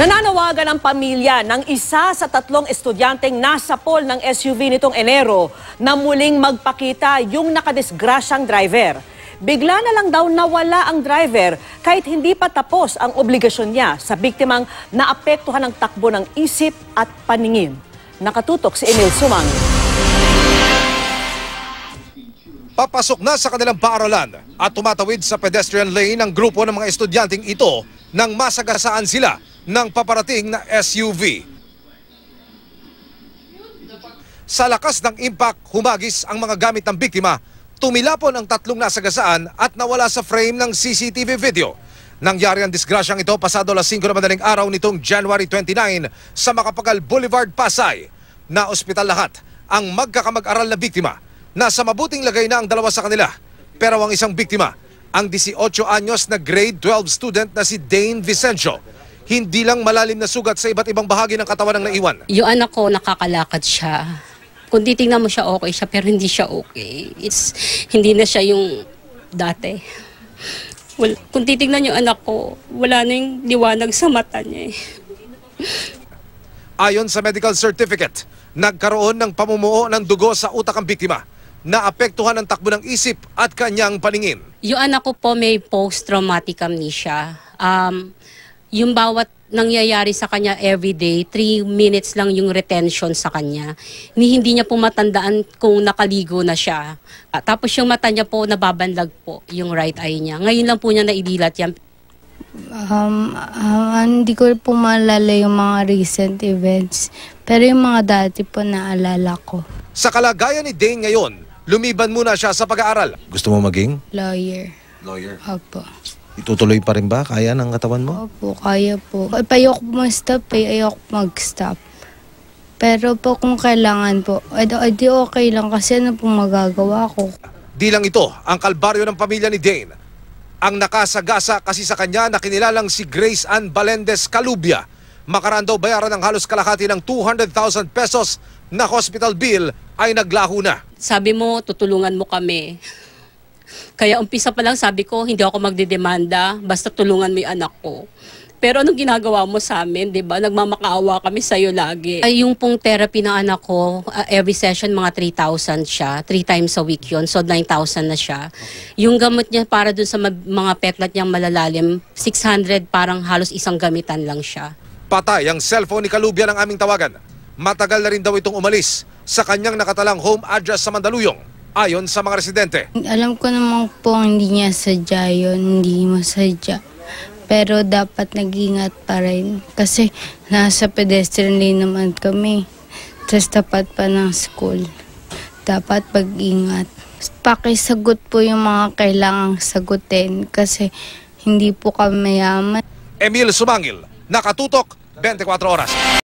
Nananawagan ang pamilya ng isa sa 3 estudyanteng nasa pool ng SUV nitong Enero na muling magpakita yung nakadisgrasyang driver. Bigla na lang daw nawala ang driver kahit hindi pa tapos ang obligasyon niya sa biktimang naapektuhan ng takbo ng isip at paningin. Nakatutok si Emil Sumang. Papasok na sa kanilang paaralan at tumatawid sa pedestrian lane ang grupo ng mga estudyanteng ito nang masagasaan sila ng paparating na SUV. Sa lakas ng impact, humagis ang mga gamit ng biktima, tumilapon ang 3 nasagasaan at nawala sa frame ng CCTV video. Nangyari ang disgrasyang ito pasado alas 5 na madaling araw nitong January 29 sa Macapagal Boulevard, Pasay. Na ospital lahat ang magkakamag-aral na biktima. Nasa mabuting lagay na ang 2 sa kanila. Pero ang isang biktima, ang 18 anyos na grade 12 student na si Dane Vicencio, hindi lang malalim na sugat sa iba't ibang bahagi ng katawan ang naiwan. Yung anak ko, nakakalakad siya. Kung titingnan mo siya, okay siya, pero hindi siya okay. Hindi na siya yung dati. Kung titingnan yung anak ko, wala na yung liwanag sa mata niya. Ayon sa medical certificate, nagkaroon ng pamumuo ng dugo sa utak ang biktima. Naapektuhan ang takbo ng isip at kanyang paningin. Yung anak ko po may post-traumatic amnesia. Yung bawat nangyayari sa kanya everyday, 3 minutes lang yung retention sa kanya. Hindi niya po matandaan kung nakaligo na siya. Tapos yung mata niya po nababanlag po, yung right eye niya. Ngayon lang po niya naidilat yan. Hindi ko po maalala yung mga recent events. Pero yung mga dati po naalala ko. Sa kalagayan ni Dane ngayon, lumiban muna siya sa pag-aaral. Gusto mo maging? Lawyer. Lawyer. Opo. Itutuloy pa rin ba? Kaya ng katawan mo? Opo, kaya po. Ayoko mag-stop ayoko mag-stop. Pero po kung kailangan po, edi okay lang kasi ano pong magagawa ko. Di lang ito ang kalbaryo ng pamilya ni Dane. Ang nakasagasa kasi sa kanya na kinilalang si Grace Ann Balendez Calubia. Makaraan daw bayaran ng halos kalahati ng 200,000 pesos na hospital bill ay naglaho na. Sabi mo, tutulungan mo kami. Kaya umpisa pa lang sabi ko, hindi ako magdidemanda, basta tulungan mo yung anak ko. Pero anong ginagawa mo sa amin, di ba? Nagmamakaawa kami sa'yo lagi. Ay, yung pong therapy ng anak ko, every session mga 3,000 siya. 3 times a week yun, so 9,000 na siya. Okay. Yung gamot niya para dun sa mga peklat niyang malalalim, 600 parang halos isang gamitan lang siya. Patay ang cellphone ni Calubia ng aming tawagan. Matagal na rin daw itong umalis sa kanyang nakatalang home address sa Mandaluyong. Ayon sa mga residente. Alam ko naman po hindi niya sadya yun, hindi masadya. Pero dapat nag-ingat pa rin. Kasi nasa pedestrian lane naman kami. Tapos tapat pa ng school. Dapat pag-ingat. Pakisagot po yung mga kailangang sagutin. Kasi hindi po kami mayaman. Emil Sumangil, nakatutok 24 oras.